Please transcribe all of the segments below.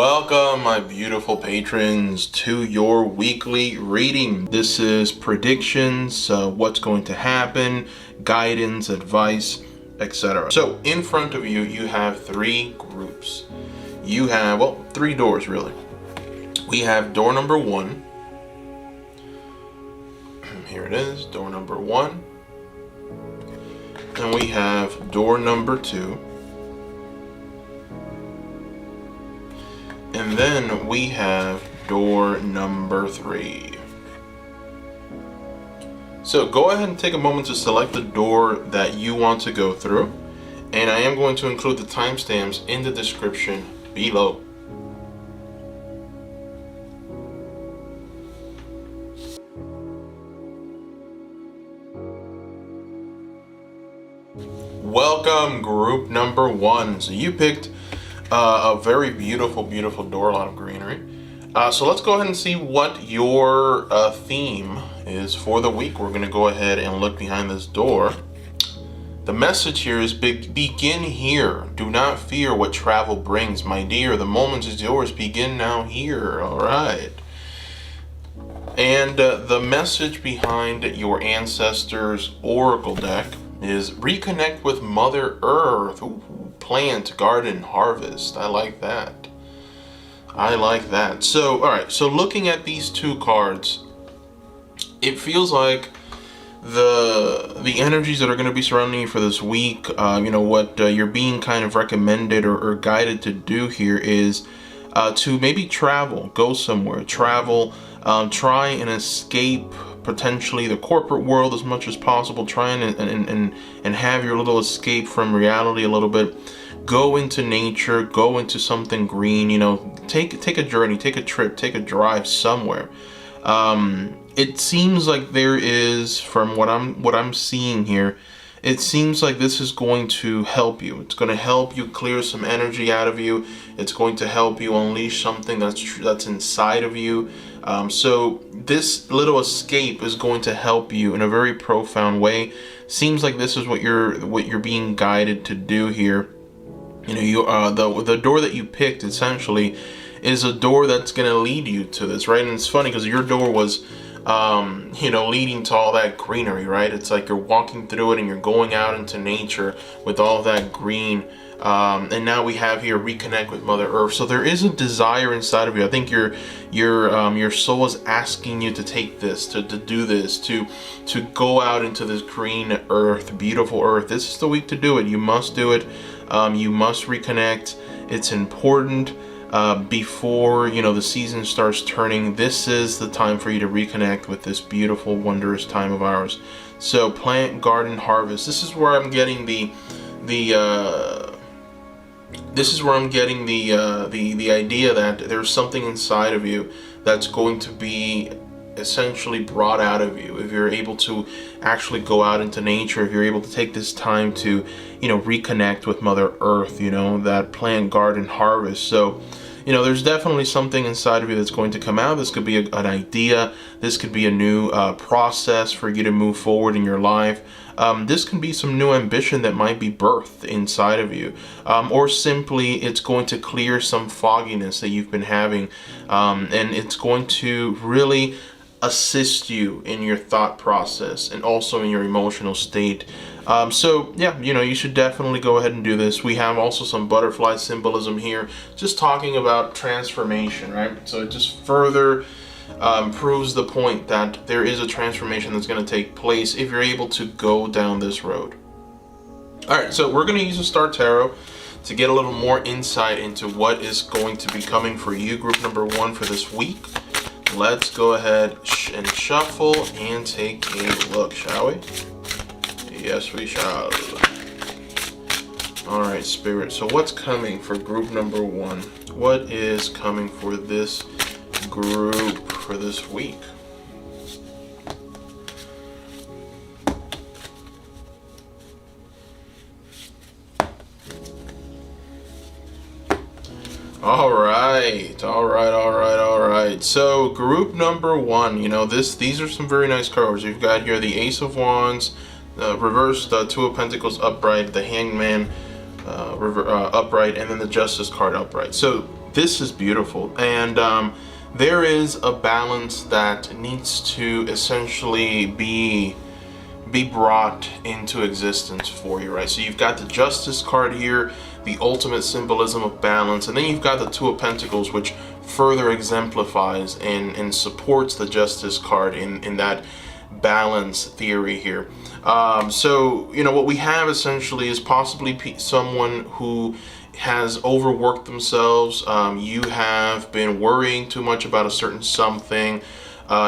Welcome, my beautiful patrons, to your weekly reading. This is predictions, what's going to happen, guidance, advice, etc. So in front of you, you have three groups. You have, well, three doors really. We have door number one. Here it is, door number one. And we have door number two. And then we have door number three. So go ahead and take a moment to select the door that you want to go through. And I am going to include the timestamps in the description below. Welcome, group number one. So you picked a very beautiful door, a lot of greenery. So let's go ahead and see what your theme is for the week. We're going to go ahead and look behind this door. The message here is begin here. Do not fear what travel brings, my dear. The moment is yours. Begin now here. All right. And the message behind your ancestors' oracle deck is reconnect with Mother Earth. Ooh. Plant, garden, harvest. I like that. So, all right. So looking at these two cards, it feels like the energies that are going to be surrounding you for this week, what you're being kind of recommended or guided to do here is to maybe travel, go somewhere, travel, try and escape potentially the corporate world as much as possible. Try and have your little escape from reality a little bit. Go into nature, go into something green, take a journey, take a trip, take a drive somewhere. It seems like there is, from what I'm seeing here, it seems like this is going to help you. It's going to help you clear some energy out of you. It's going to help you unleash something that's inside of you. So this little escape is going to help you in a very profound way. Seems like this is what you're being guided to do here. The door that you picked essentially is a door that's going to lead you to this, right? And it's funny because your door was leading to all that greenery, right? It's like you're walking through it and you're going out into nature with all that green. And now we have here reconnect with Mother Earth. So there is a desire inside of you. I think your soul is asking you to take this, to do this, to go out into this green earth, beautiful earth. This is the week to do it. You must do it. You must reconnect. It's important. Before the season starts turning, this is the time for you to reconnect with this beautiful, wondrous time of ours. So plant, garden, harvest. This is where I'm getting the idea that there's something inside of you that's going to be essentially brought out of you if you're able to actually go out into nature, if you're able to take this time to reconnect with Mother Earth, that plant, garden, harvest. So there's definitely something inside of you that's going to come out. This could be an idea. This could be a new process for you to move forward in your life. This can be some new ambition that might be birthed inside of you. Or simply it's going to clear some fogginess that you've been having. And it's going to really assist you in your thought process and also in your emotional state. So yeah, you should definitely go ahead and do this. We have also some butterfly symbolism here, just talking about transformation, right? So it just further proves the point that there is a transformation that's going to take place if you're able to go down this road. All right, so we're going to use a Star Tarot to get a little more insight into what is going to be coming for you, group number one, for this week. Let's go ahead and shuffle and take a look, shall we? Yes, we shall. All right, Spirit. So what's coming for group number one? What is coming for this group for this week? All right. So group number one, these are some very nice cards. You've got here the Ace of Wands, reversed, Two of Pentacles upright, the Hangman upright, and then the Justice card upright. So This is beautiful. And there is a balance that needs to essentially be brought into existence for you, right? So you've got the Justice card here, the ultimate symbolism of balance, and then you've got the Two of Pentacles, which further exemplifies and supports the Justice card in that balance theory here. So, you know, what we have essentially is possibly someone who has overworked themselves. You have been worrying too much about a certain something.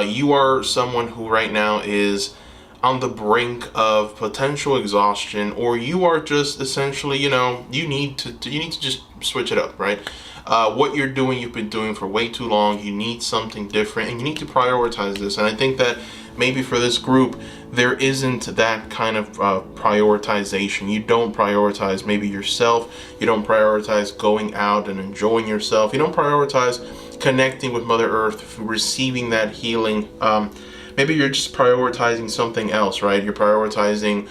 You are someone who right now is on the brink of potential exhaustion, or you are just essentially, you know, you need to just switch it up, right? What you're doing, you've been doing for way too long. You need something different, and you need to prioritize this. And I think that maybe for this group, there isn't that kind of prioritization. You don't prioritize maybe yourself. You don't prioritize going out and enjoying yourself. You don't prioritize connecting with Mother Earth, receiving that healing. Maybe you're just prioritizing something else, right? You're prioritizing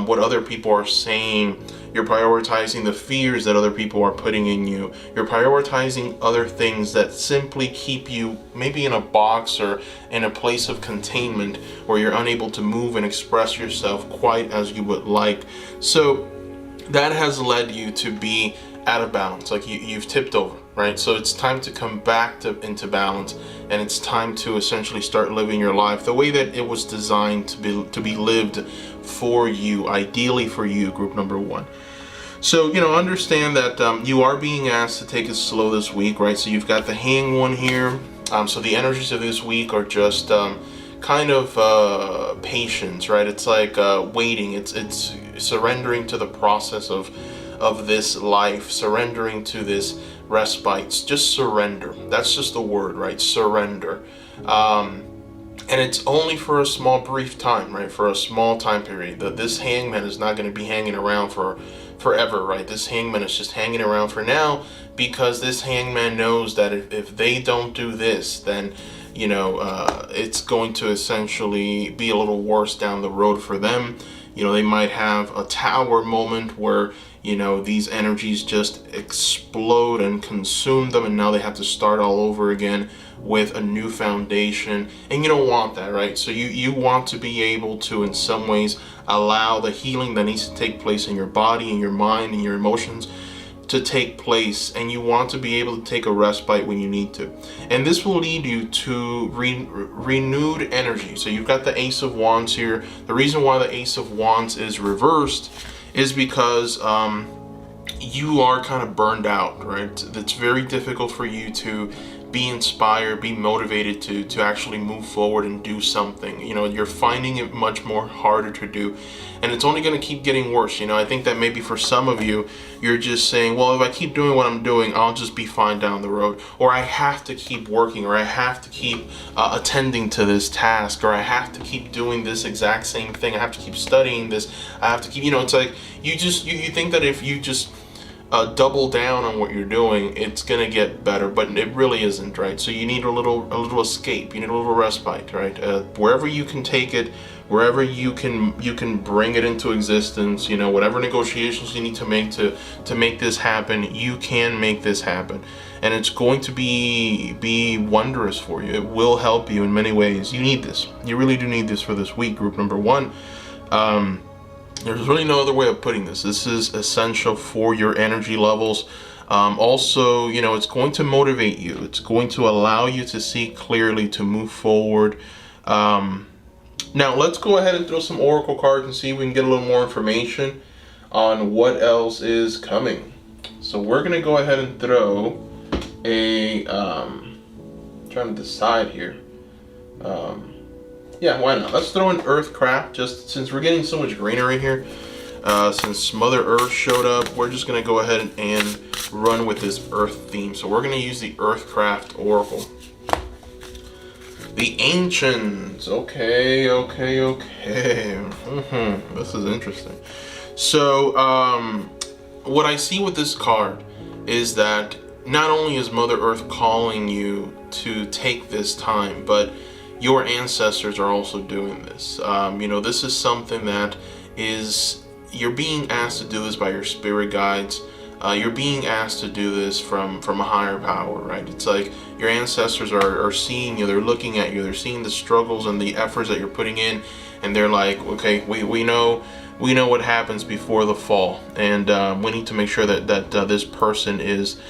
what other people are saying. You're prioritizing the fears that other people are putting in you. You're prioritizing other things that simply keep you maybe in a box or in a place of containment where you're unable to move and express yourself quite as you would like. So that has led you to be out of balance, like you've tipped over, right? So it's time to come back into balance, and it's time to essentially start living your life the way that it was designed to be lived for you, ideally for you, group number one. So, you know, understand that you are being asked to take it slow this week, right? So you've got the Hanged One here. So the energies of this week are just kind of patience, right? It's like waiting. It's surrendering to the process of this life, surrendering to this respite. Just surrender. That's just the word, right? Surrender. And it's only for a small brief time, right? For a small time period. This hangman is not going to be hanging around for forever, right? This hangman is just hanging around for now, because this hangman knows that if they don't do this, then, you know, it's going to essentially be a little worse down the road for them. You know, they might have a tower moment where, you know, these energies just explode and consume them, and now they have to start all over again with a new foundation, and you don't want that, right? So you want to be able to, in some ways, allow the healing that needs to take place in your body and your mind and your emotions to take place, and you want to be able to take a respite when you need to. And this will lead you to renewed energy. So you've got the Ace of Wands here. The reason why the Ace of Wands is reversed is because you are kind of burned out, right? It's very difficult for you to be inspired, be motivated to actually move forward and do something. You know, you're finding it much more harder to do, and it's only going to keep getting worse. You know, I think that maybe for some of you, you're just saying, well, if I keep doing what I'm doing, I'll just be fine down the road, or I have to keep working, or I have to keep attending to this task, or I have to keep doing this exact same thing, I have to keep studying this, I have to keep, you know, it's like you think that if you just double down on what you're doing, it's gonna get better, but it really isn't, right? So you need a little escape, you need a little respite, right? Wherever you can take it, wherever you can bring it into existence, you know, whatever negotiations you need to make this happen, you can make this happen, and it's going to be wondrous for you. It will help you in many ways. You need this. You really do need this for this week, group number one. There's really no other way of putting this. This is essential for your energy levels. Also, you know, it's going to motivate you. It's going to allow you to see clearly, to move forward. Now, let's go ahead and throw some oracle cards and see if we can get a little more information on what else is coming. So we're going to go ahead and throw a... trying to decide here. Yeah, why not? Let's throw in Earthcraft, just since we're getting so much greenery here. Since Mother Earth showed up, we're just going to go ahead and run with this Earth theme. So we're going to use the Earthcraft Oracle. The Ancients. Okay. This is interesting. So, what I see with this card is that not only is Mother Earth calling you to take this time, but your ancestors are also doing this. You know, this is something that you're being asked to do this by your spirit guides. You're being asked to do this from a higher power, right? It's like your ancestors are seeing you, they're looking at you, they're seeing the struggles and the efforts that you're putting in, and they're like, okay, we know what happens before the fall, and we need to make sure that this person is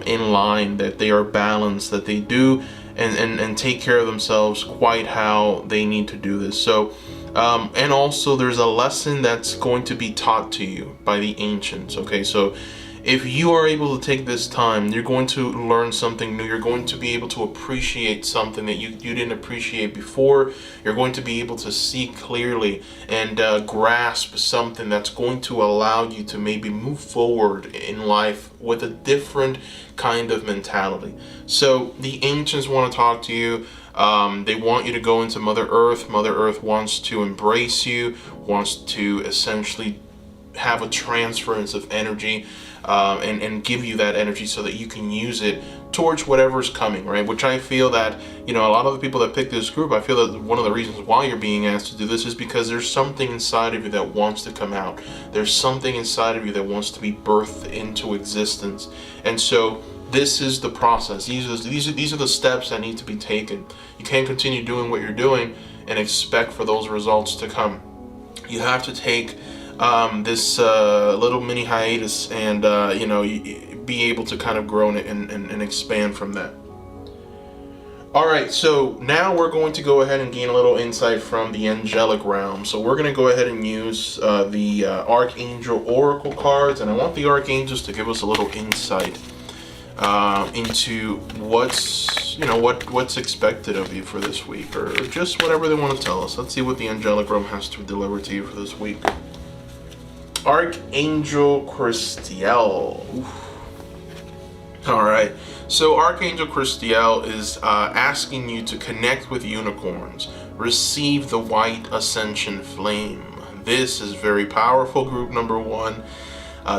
in line, that they are balanced, that they do and take care of themselves quite how they need to do this. So and also there's a lesson that's going to be taught to you by the ancients. Okay, so if you are able to take this time, you're going to learn something new. You're going to be able to appreciate something that you didn't appreciate before. You're going to be able to see clearly and grasp something that's going to allow you to maybe move forward in life with a different kind of mentality. So the ancients want to talk to you. They want you to go into Mother Earth. Mother Earth wants to embrace you, wants to essentially have a transference of energy, and give you that energy so that you can use it towards whatever's coming, right? Which I feel that, a lot of the people that pick this group, I feel that one of the reasons why you're being asked to do this is because there's something inside of you that wants to come out. There's something inside of you that wants to be birthed into existence. And so this is the process. These are the steps that need to be taken. You can't continue doing what you're doing and expect for those results to come. You have to take this little mini hiatus and be able to kind of grow and expand from that. All right, so now we're going to go ahead and gain a little insight from the angelic realm. So we're going to go ahead and use the Archangel Oracle cards, and I want the Archangels to give us a little insight into what's expected of you for this week, or just whatever they want to tell us. Let's see what the angelic realm has to deliver to you for this week. Archangel Christiel. All right, so Archangel Christiel is asking you to connect with unicorns, receive the white ascension flame. This is very powerful, group number one.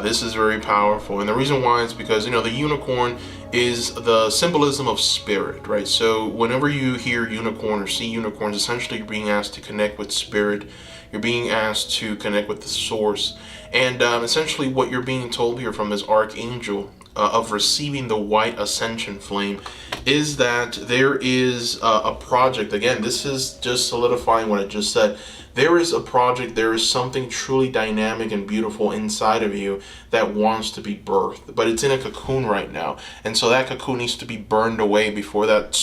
This is very powerful, and the reason why is because the unicorn is the symbolism of spirit, right? So whenever you hear unicorn or see unicorns, essentially you're being asked to connect with spirit. You're being asked to connect with the source, and essentially what you're being told here from this archangel of receiving the white ascension flame is that there is a project. Again, this is just solidifying what I just said. There is a project, there is something truly dynamic and beautiful inside of you that wants to be birthed, but it's in a cocoon right now. And so that cocoon needs to be burned away before that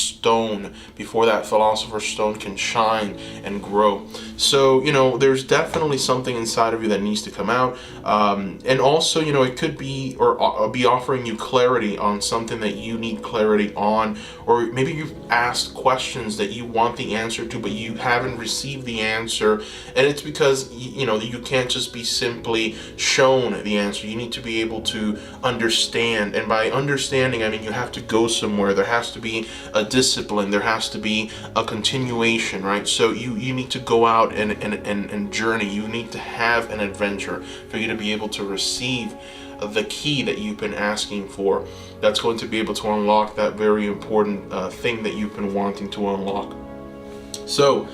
philosopher's stone can shine and grow. So, there's definitely something inside of you that needs to come out. And also, it could be or be offering you clarity on something that you need clarity on, or maybe you've asked questions that you want the answer to, but you haven't received the answer. And it's because you can't just be simply shown the answer. You need to be able to understand, and by understanding I mean you have to go somewhere. There has to be a discipline, there has to be a continuation, right? So you need to go out and journey. You need to have an adventure for you to be able to receive the key that you've been asking for, that's going to be able to unlock that very important thing that you've been wanting to unlock. So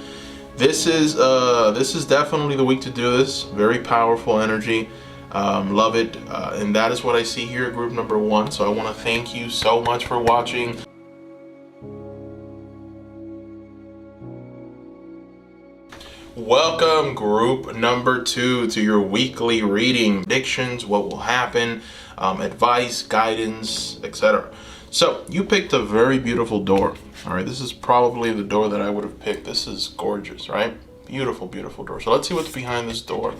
this is definitely the week to do this. Very powerful energy. Love it. And that is what I see here at group number one. So I want to thank you so much for watching. Welcome group number two to your weekly reading. Predictions, what will happen, advice, guidance, etc. So you picked a very beautiful door. All right, this is probably the door that I would have picked. This is gorgeous, right? Beautiful, beautiful door. So let's see what's behind this door.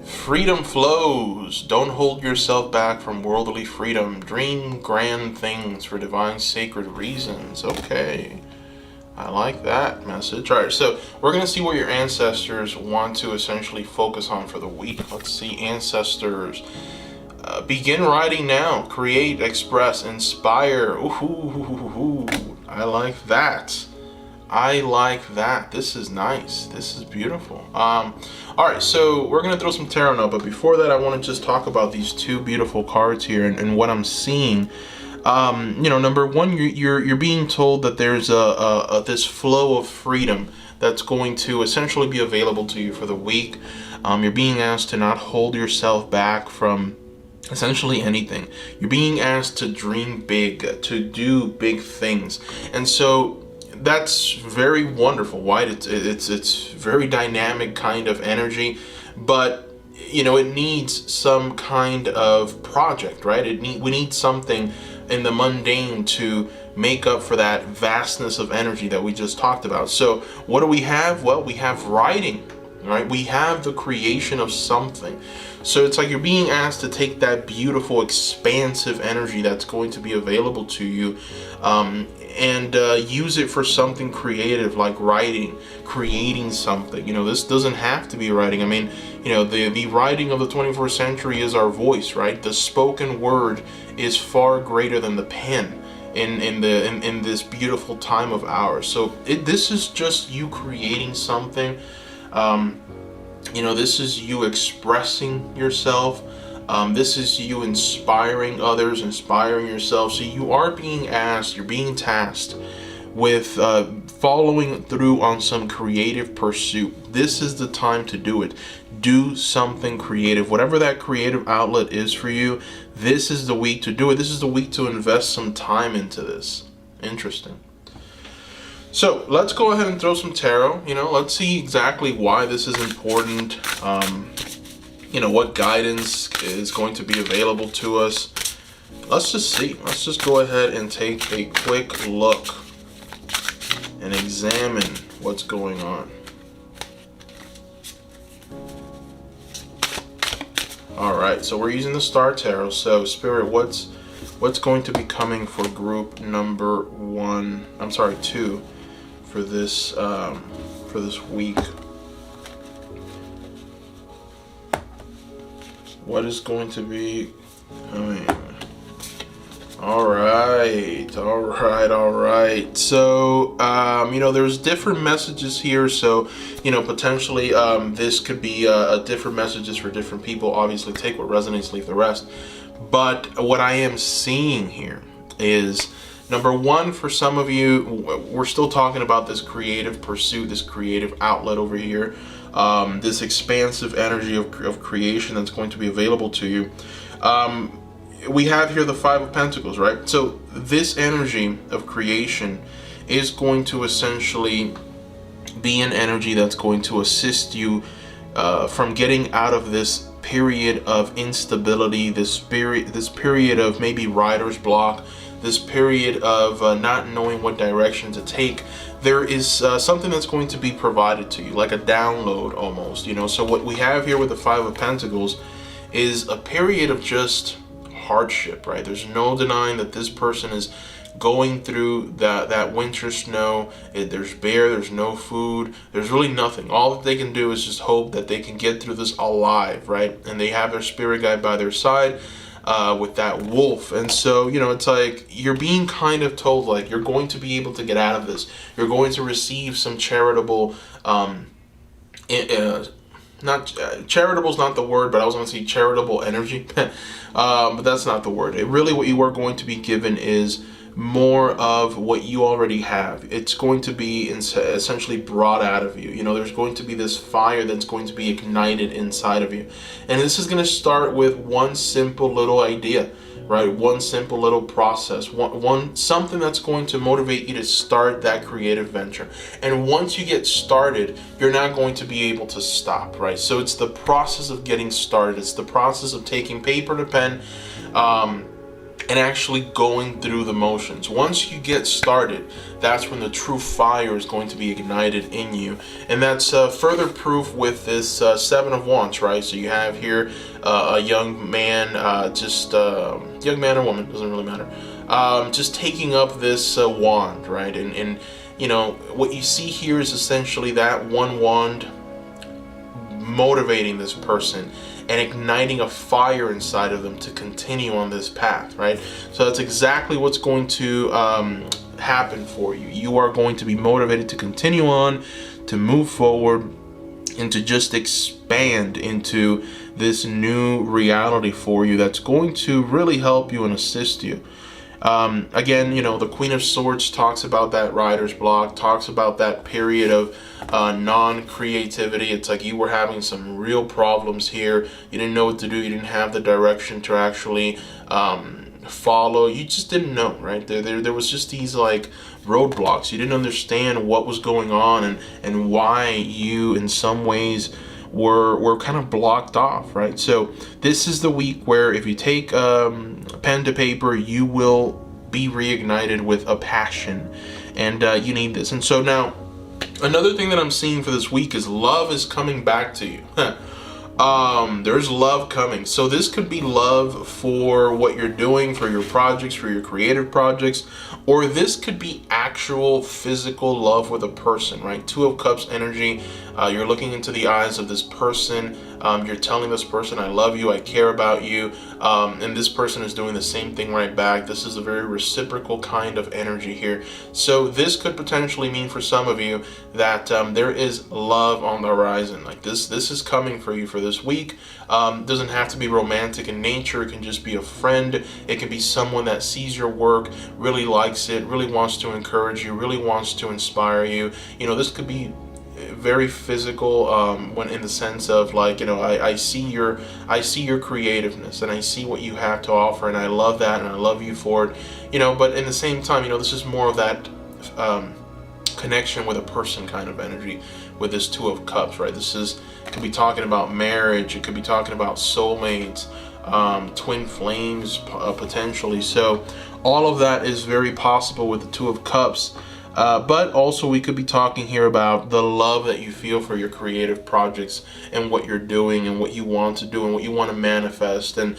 Freedom flows. Don't hold yourself back from worldly freedom. Dream grand things for divine sacred reasons. Okay. I like that message. All right, so we're going to see what your ancestors want to essentially focus on for the week. Let's see, ancestors. Begin writing now. Create, express, inspire. Ooh, I like that. I like that. This is nice. This is beautiful. All right, so we're going to throw some tarot now, but before that, I want to just talk about these two beautiful cards here and what I'm seeing. Number one, you're being told that there's this flow of freedom that's going to essentially be available to you for the week. You're being asked to not hold yourself back from essentially anything. You're being asked to dream big, to do big things. And so that's very wonderful, right? It's very dynamic kind of energy, but it needs some kind of project, right? We need something in the mundane to make up for that vastness of energy that we just talked about. So what do we have? Well, we have writing, right? We have the creation of something. So it's like you're being asked to take that beautiful, expansive energy that's going to be available to you, and use it for something creative, like writing, creating something. This doesn't have to be writing. I mean, the writing of the 21st century is our voice, right? The spoken word is far greater than the pen in this beautiful time of ours. So this is just you creating something. This is you expressing yourself. This is you inspiring others, inspiring yourself. So you are being asked, you're being tasked with following through on some creative pursuit. This is the time to do it. Do something creative. Whatever that creative outlet is for you, this is the week to do it. This is the week to invest some time into this. Interesting. So let's go ahead and throw some tarot. Let's see exactly why this is important. What guidance is going to be available to us. Let's just see. Let's just go ahead and take a quick look and examine what's going on. All right, so we're using the Star Tarot. So Spirit, what's going to be coming for group number 2 for this week? What is going to be coming? All right. So, there's different messages here. So, potentially, this could be different messages for different people. Obviously, take what resonates, leave the rest. But what I am seeing here is, number one, for some of you, we're still talking about this creative pursuit, this creative outlet over here. This expansive energy of creation that's going to be available to you. We have here the Five of Pentacles, right? So this energy of creation is going to essentially be an energy that's going to assist you from getting out of this period of instability, this period of maybe writer's block, this period of not knowing what direction to take. There is something that's going to be provided to you, like a download almost, So what we have here with the Five of Pentacles is a period of just hardship, right? There's no denying that this person is going through that winter snow. There's there's no food, there's really nothing. All that they can do is just hope that they can get through this alive, right? And they have their spirit guide by their side with that wolf. And so, it's like you're being kind of told, like, you're going to be able to get out of this. You're going to receive some charitable, charitable's not the word, but I was going to say charitable energy. But that's not the word. Really what you are going to be given is more of what you already have. It's going to be essentially brought out of you. There's going to be this fire that's going to be ignited inside of you. And this is going to start with one simple little idea, right? One simple little process, one something that's going to motivate you to start that creative venture. And once you get started, you're not going to be able to stop, right? So it's the process of getting started. It's the process of taking paper to pen, and actually going through the motions. Once you get started, that's when the true fire is going to be ignited in you. And that's further proof with this Seven of Wands, right? So you have here a young man, young man or woman, doesn't really matter, just taking up this wand, right? And what you see here is essentially that one wand motivating this person and igniting a fire inside of them to continue on this path, right? So that's exactly what's going to happen for you. You are going to be motivated to continue on, to move forward, and to just expand into this new reality for you that's going to really help you and assist you. Again, the Queen of Swords talks about that writer's block, talks about that period of non-creativity. It's like you were having some real problems here. You didn't know what to do. You didn't have the direction to actually follow. You just didn't know, right? There was just these like roadblocks. You didn't understand what was going on and why you, in some ways, were kind of blocked off, right? So this is the week where if you take pen to paper, you will be reignited with a passion, and you need this. And so now, another thing that I'm seeing for this week is love is coming back to you. There's love coming. So this could be love for what you're doing, for your projects, for your creative projects, or this could be actual physical love with a person, right? Two of Cups energy. You're looking into the eyes of this person. You're telling this person, I love you, I care about you. And this person is doing the same thing right back. This is a very reciprocal kind of energy here. So this could potentially mean for some of you that there is love on the horizon. Like this is coming for you for this week. Doesn't have to be romantic in nature. It can just be a friend. It can be someone that sees your work, really likes it, really wants to encourage you, really wants to inspire you. This could be very physical, when in the sense of like, I see your creativeness, and I see what you have to offer, and I love that, and I love you for it. But in the same time, this is more of that connection with a person kind of energy with this Two of Cups, right? Could be talking about marriage. It could be talking about soulmates, twin flames, potentially. So all of that is very possible with the Two of Cups. But also we could be talking here about the love that you feel for your creative projects and what you're doing and what you want to do and what you want to manifest. And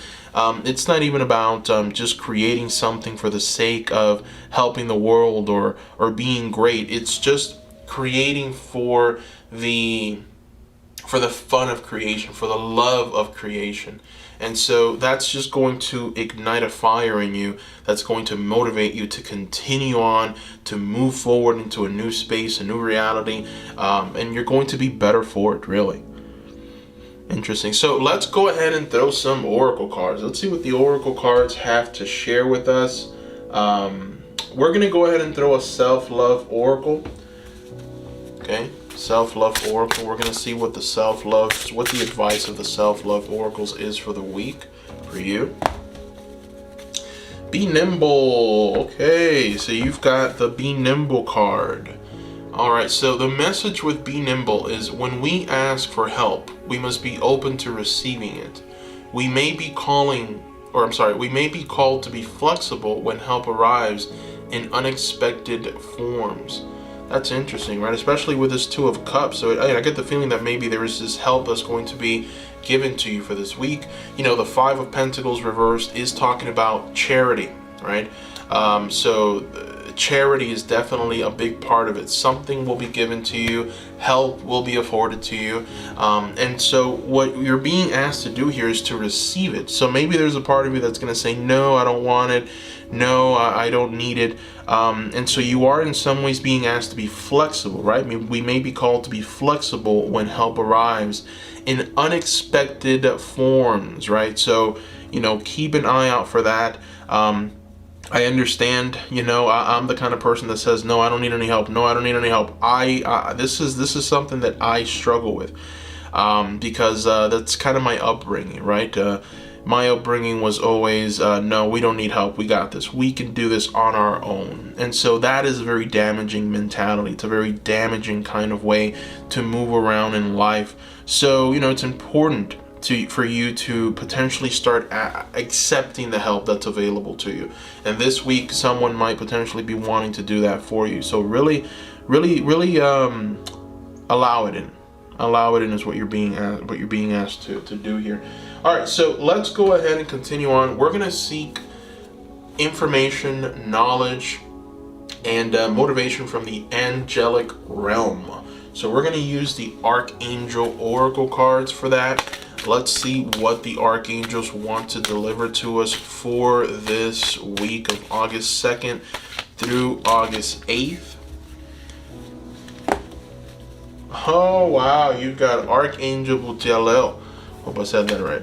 it's not even about just creating something for the sake of helping the world or being great. It's just creating for the fun of creation, for the love of creation. And so that's just going to ignite a fire in you that's going to motivate you to continue on, to move forward into a new space, a new reality, and you're going to be better for it, really. Interesting. So let's go ahead and throw some oracle cards. Let's see what the oracle cards have to share with us. We're going to go ahead and throw a self-love oracle. Okay. Self-love oracle. We're going to see what the advice of the self-love oracles is for the week for you. Be nimble. Okay, so you've got the Be Nimble card. All right, so the message with Be Nimble is when we ask for help, we must be open to receiving it. We may be called to be flexible when help arrives in unexpected forms. That's interesting, right? Especially with this Two of Cups. So I get the feeling that maybe there is this help that's going to be given to you for this week. The Five of Pentacles reversed is talking about charity, right? So charity is definitely a big part of it. Something will be given to you. Help will be afforded to you. And so what you're being asked to do here is to receive it. So maybe there's a part of you that's going to say, no, I don't want it. No, I don't need it. And so you are in some ways being asked to be flexible, right? We may be called to be flexible when help arrives in unexpected forms, right? So, keep an eye out for that. I understand, I'm the kind of person that says, no, I don't need any help. No, I don't need any help. This is something that I struggle with, because that's kind of my upbringing, right? My upbringing was always, no, we don't need help. We got this. We can do this on our own. And so that is a very damaging mentality. It's a very damaging kind of way to move around in life. So, it's important for you to potentially start accepting the help that's available to you. And this week, someone might potentially be wanting to do that for you. So really allow it in. Allow it in is what you're being asked to do here. All right, so let's go ahead and continue on. We're going to seek information, knowledge, and motivation from the angelic realm. So we're going to use the Archangel Oracle cards for that. Let's see what the archangels want to deliver to us for this week of August 2nd through August 8th. Oh, wow. You've got Archangel Butialel. Hope I said that right.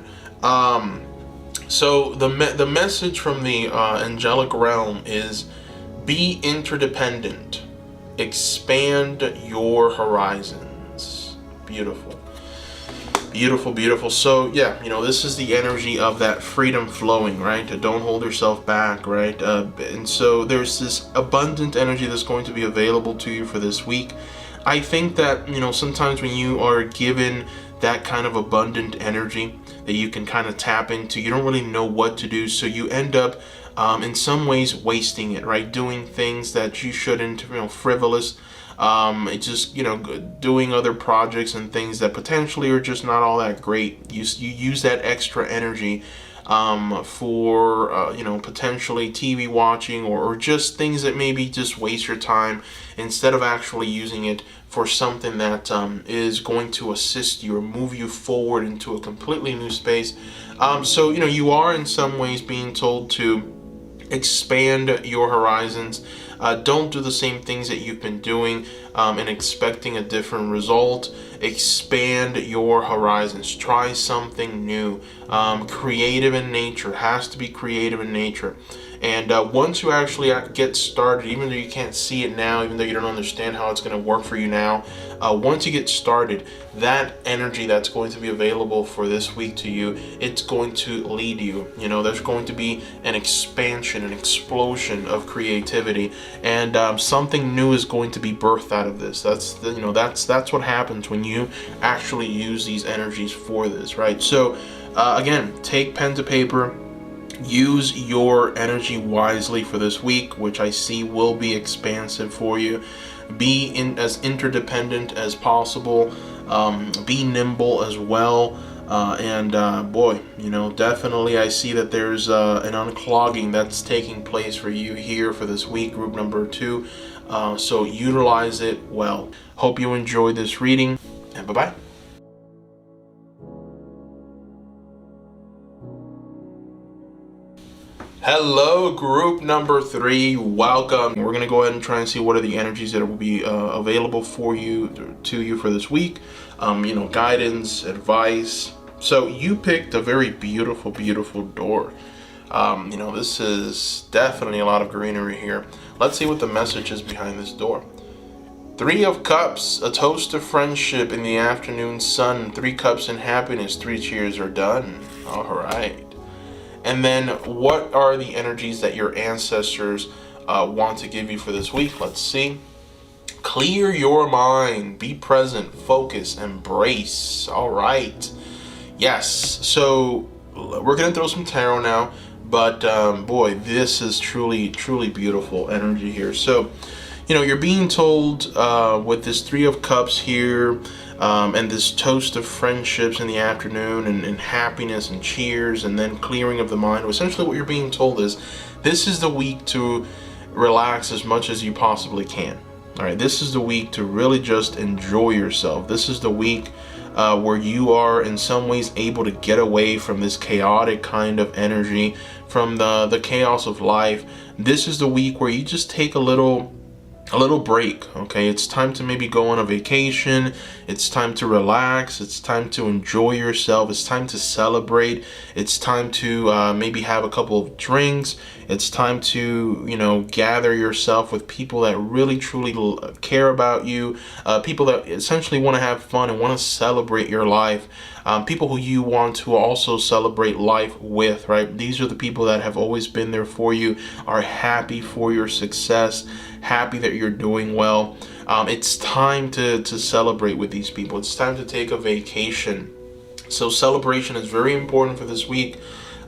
So the message from the angelic realm is be interdependent, expand your horizons. Beautiful. Beautiful, beautiful. So yeah, this is the energy of that freedom flowing, right? Don't hold yourself back, right? And so there's this abundant energy that's going to be available to you for this week. I think that, sometimes when you are given that kind of abundant energy that you can kind of tap into, you don't really know what to do. So you end up in some ways wasting it, right? Doing things that you shouldn't, frivolous. It's just, doing other projects and things that potentially are just not all that great. You use that extra energy for, potentially TV watching or just things that maybe just waste your time instead of actually using it for something that is going to assist you or move you forward into a completely new space. So, you are in some ways being told to expand your horizons. Don't do the same things that you've been doing and expecting a different result. Expand your horizons. Try something new. Creative in nature. Has to be creative in nature. And once you actually get started, even though you can't see it now, even though you don't understand how it's going to work for you now, once you get started, that energy that's going to be available for this week to you, it's going to lead you. There's going to be an expansion, an explosion of creativity, and something new is going to be birthed out of this. That's what happens when you actually use these energies for this, right? So again, take pen to paper. Use your energy wisely for this week, which I see will be expansive for you. Be as interdependent as possible. Be nimble as well. And boy, definitely I see that there's an unclogging that's taking place for you here for this week, group number 2. So utilize it well. Hope you enjoyed this reading, and bye-bye. Hello, group number 3. Welcome. We're going to go ahead and try and see what are the energies that will be available for you, to you for this week. Guidance, advice. So you picked a very beautiful, beautiful door. This is definitely a lot of greenery here. Let's see what the message is behind this door. 3 of Cups, a toast to friendship in the afternoon sun. 3 cups in happiness. 3 cheers are done. All right. And then what are the energies that your ancestors want to give you for this week? Let's see. Clear your mind. Be present. Focus. Embrace. All right. Yes. So we're going to throw some tarot now. But boy, this is truly, truly beautiful energy here. So, you're being told with this 3 of Cups here, and this toast of friendships in the afternoon and happiness and cheers and then clearing of the mind. Essentially what you're being told is this is the week to relax as much as you possibly can. All right, this is the week to really just enjoy yourself. This is the week where you are in some ways able to get away from this chaotic kind of energy, from the chaos of life. This is the week where you just take a little break. Okay, it's time to maybe go on a vacation. It's time to relax. It's time to enjoy yourself. It's time to celebrate. It's time to maybe have a couple of drinks. It's time to gather yourself with people that really truly care about you, people that essentially want to have fun and want to celebrate your life, people who you want to also celebrate life with, right? These are the people that have always been there for you, are happy for your success, happy that you're doing well. It's time to celebrate with these people. It's time to take a vacation. So celebration is very important for this week.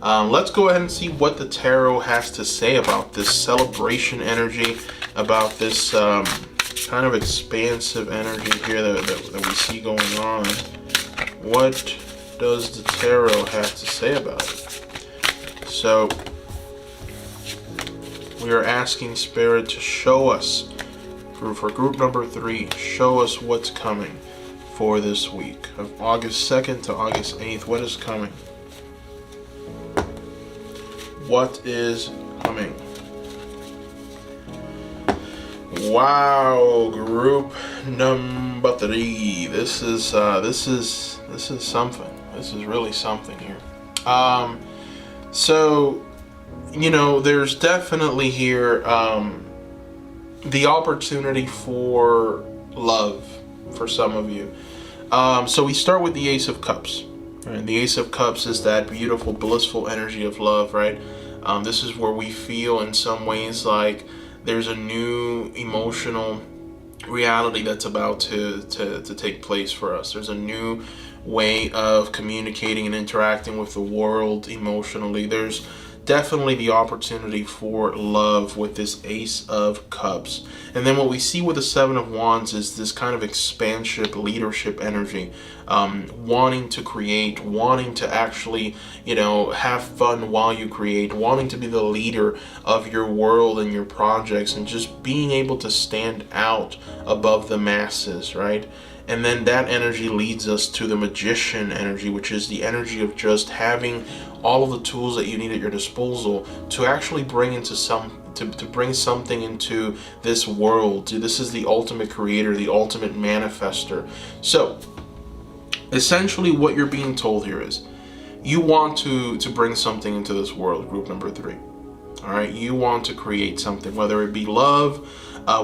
Let's go ahead and see what the tarot has to say about this celebration energy, about this kind of expansive energy here that we see going on. What does the tarot have to say about it? So we are asking Spirit to show us, for group number 3, show us what's coming for this week of August 2nd to August 8th. What is coming? What is coming? Wow, group number 3. This is something. This is really something here. So, there's definitely here the opportunity for love for some of you. So we start with the Ace of Cups. Right? The Ace of Cups is that beautiful, blissful energy of love, right? This is where we feel in some ways like there's a new emotional reality that's about to take place for us. There's a new way of communicating and interacting with the world emotionally. There's definitely the opportunity for love with this Ace of Cups. And then what we see with the Seven of Wands is this kind of expansive leadership energy, wanting to create, wanting to actually, have fun while you create, wanting to be the leader of your world and your projects, and just being able to stand out above the masses, right? And then that energy leads us to the Magician energy, which is the energy of just having all of the tools that you need at your disposal to actually bring bring something into this world. This is the ultimate creator, the ultimate manifester. So essentially what you're being told here is you want to bring something into this world, group number 3. All right, you want to create something, whether it be love,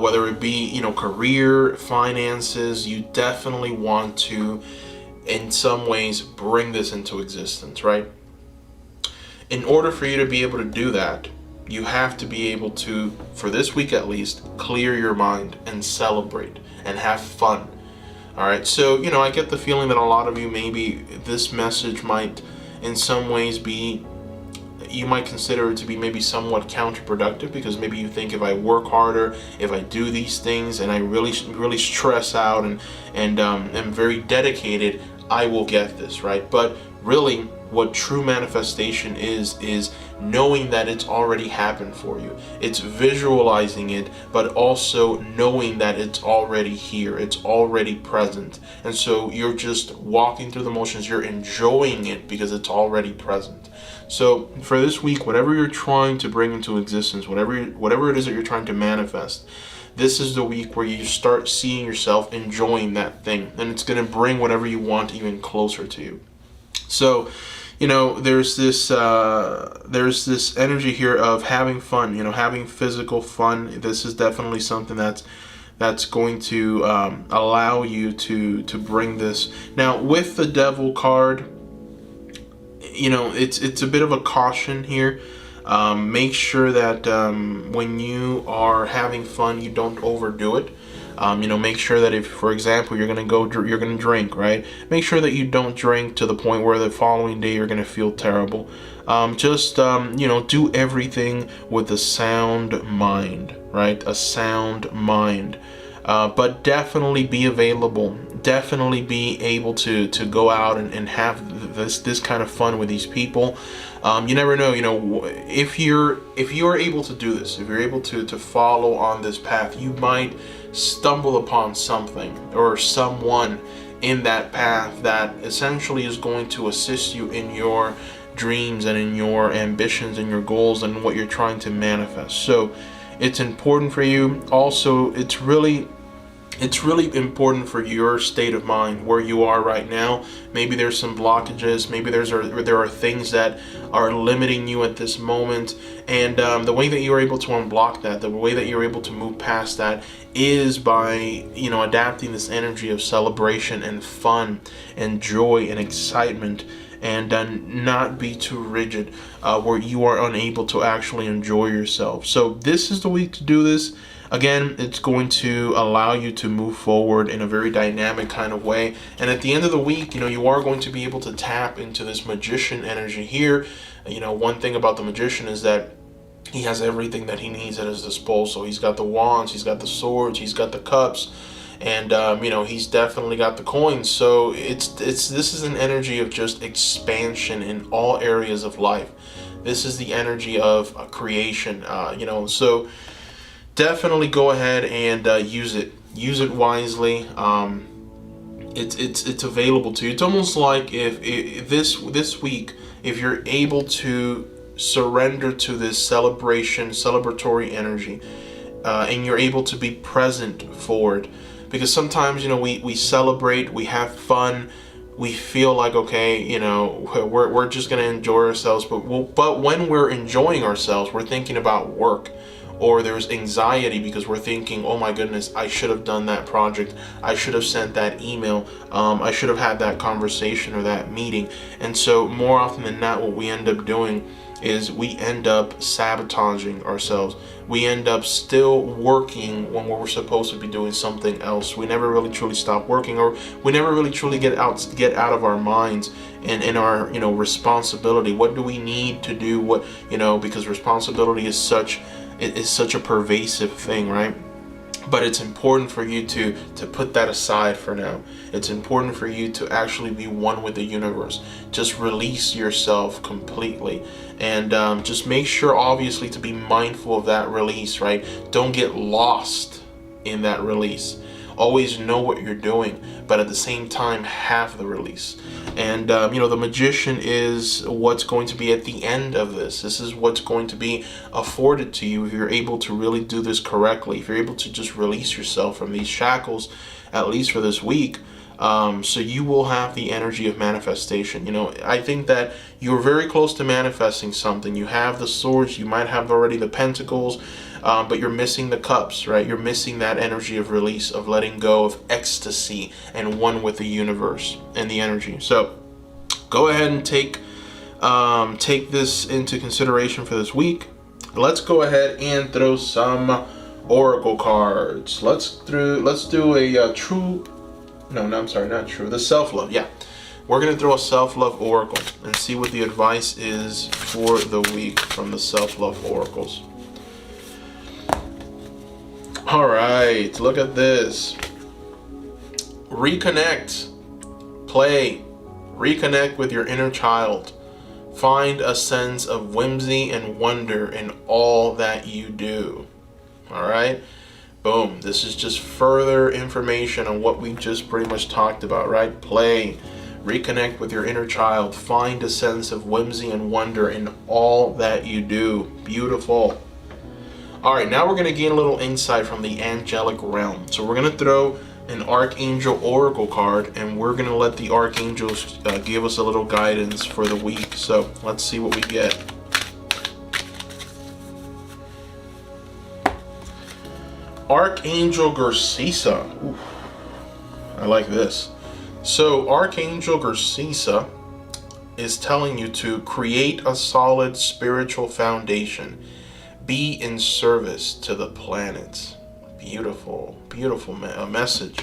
whether it be, career, finances. You definitely want to, in some ways, bring this into existence, right? In order for you to be able to do that, you have to be able to, for this week at least, clear your mind and celebrate and have fun. All right, so, I get the feeling that a lot of you, maybe this message might in some ways be, you might consider it to be maybe somewhat counterproductive, because maybe you think if I work harder, if I do these things and I really stress out and am very dedicated, I will get this, right? But really, what true manifestation is knowing that it's already happened for you. It's visualizing it, but also knowing that it's already here. It's already present. And so you're just walking through the motions. You're enjoying it because it's already present. So for this week, whatever you're trying to bring into existence, whatever it is that you're trying to manifest, this is the week where you start seeing yourself enjoying that thing, and it's going to bring whatever you want even closer to you. So, there's this energy here of having fun, having physical fun. This is definitely something that's going to allow you to bring this. Now, with the Devil card, it's a bit of a caution here. Make sure that when you are having fun, you don't overdo it. Make sure that if, for example, you're gonna drink, right? Make sure that you don't drink to the point where the following day you're gonna feel terrible. Do everything with a sound mind, right? A sound mind. But definitely be available. Definitely be able to go out and have this kind of fun with these people. You never know, if you're able to do this, if you're able to follow on this path, you might stumble upon something or someone in that path that essentially is going to assist you in your dreams and in your ambitions and your goals and what you're trying to manifest. So it's important for you. Also, it's really important for your state of mind, where you are right now. Maybe there's some blockages, maybe there are things that are limiting you at this moment, and the way that you're able to unblock that, the way that you're able to move past that, is by adapting this energy of celebration and fun and joy and excitement, and not be too rigid, where you are unable to actually enjoy yourself. So this is the week to do this. Again, it's going to allow you to move forward in a very dynamic kind of way. And at the end of the week, you are going to be able to tap into this Magician energy here. One thing about the Magician is that he has everything that he needs at his disposal. He's got the wands, he's got the swords, he's got the cups, and he's definitely got the coins. So this is an energy of just expansion in all areas of life. This is the energy of creation. So definitely go ahead and use it wisely. It's available to you. It's almost like if this week, if you're able to surrender to this celebratory energy, and you're able to be present for it, because sometimes we celebrate, we have fun, we feel like, okay, you know, we're just going to enjoy ourselves. But when we're enjoying ourselves, we're thinking about work, or there's anxiety because we're thinking, oh my goodness, I should have done that project. I should have sent that email. I should have had that conversation or that meeting. And so more often than not, what we end up doing is we end up sabotaging ourselves. We end up still working when we're supposed to be doing something else. We never really truly stop working, or we never really truly get out of our minds and in our, you know, responsibility. What do we need to do? What, you know, because responsibility is such a pervasive thing, right? But it's important for you to put that aside for now. It's important for you to actually be one with the universe. Just release yourself completely, and just make sure, obviously, to be mindful of that release, right? Don't get lost in that release. Always know what you're doing, but at the same time have the release. And you know, the magician is what's going to be at the end of this. This is what's going to be afforded to you if you're able to really do this correctly. If you're able to just release yourself from these shackles, at least for this week. So you will have the energy of manifestation. You know, I think that you're very close to manifesting something. You have the swords, you might have already the pentacles, but you're missing the cups, right? You're missing that energy of release, of letting go, of ecstasy, and one with the universe and the energy. So go ahead and take this into consideration for this week. Let's go ahead and throw some oracle cards. Let's do a true. No, I'm sorry, not true. The self-love, yeah. We're going to throw a self-love oracle and see what the advice is for the week from the self-love oracles. All right, look at this. Reconnect, play, reconnect with your inner child. Find a sense of whimsy and wonder in all that you do. All right. Boom. This is just further information on what we just pretty much talked about, right? Play, reconnect with your inner child, find a sense of whimsy and wonder in all that you do. Beautiful. All right, now we're going to gain a little insight from the angelic realm. So we're going to throw an archangel oracle card, and we're going to let the archangels give us a little guidance for the week. So let's see what we get. Archangel Garcisa. Ooh, I like this. So Archangel Garcisa is telling you to create a solid spiritual foundation. Be in service to the planet. Beautiful, beautiful message.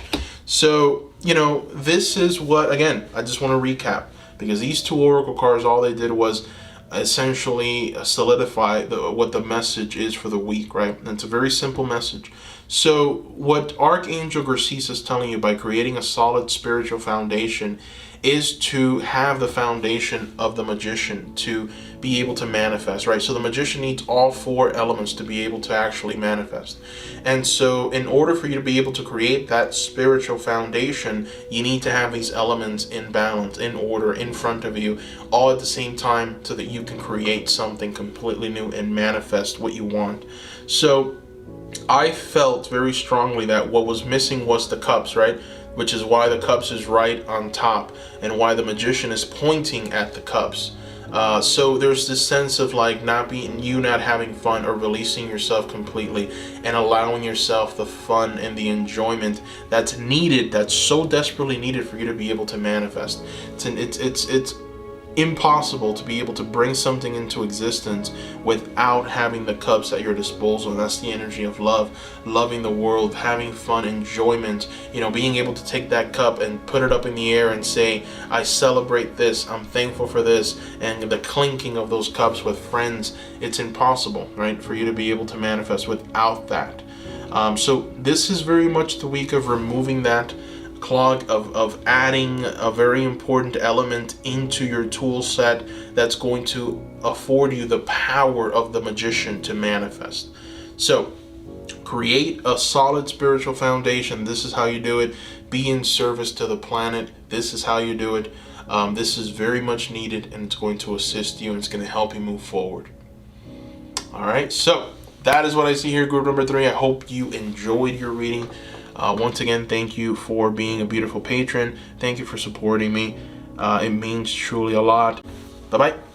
So, you know, this is what, again, I just want to recap, because these two oracle cards, all they did was essentially solidify what the message is for the week, right? And it's a very simple message. So what Archangel Garcisa is telling you by creating a solid spiritual foundation is to have the foundation of the magician to be able to manifest, right? So the magician needs all four elements to be able to actually manifest. And so in order for you to be able to create that spiritual foundation, you need to have these elements in balance, in order, in front of you, all at the same time, so that you can create something completely new and manifest what you want. So I felt very strongly that what was missing was the cups, right? Which is why the cups is right on top, and why the magician is pointing at the cups. So there's this sense of like not having fun, or releasing yourself completely and allowing yourself the fun and the enjoyment that's needed, that's so desperately needed for you to be able to manifest. It's impossible to be able to bring something into existence without having the cups at your disposal. And that's the energy of love, loving the world, having fun, enjoyment, you know, being able to take that cup and put it up in the air and say, I celebrate this, I'm thankful for this, and the clinking of those cups with friends. It's impossible, right, for you to be able to manifest without that. So this is very much the week of removing that clog, of adding a very important element into your tool set that's going to afford you the power of the magician to manifest. So create a solid spiritual foundation. This is how you do it. Be in service to the planet. This is how you do it. This is very much needed, and it's going to assist you, and it's going to help you move forward. All right, so that is what I see here, group number 3. I hope you enjoyed your reading. Once again, thank you for being a beautiful patron. Thank you for supporting me. It means truly a lot. Bye-bye.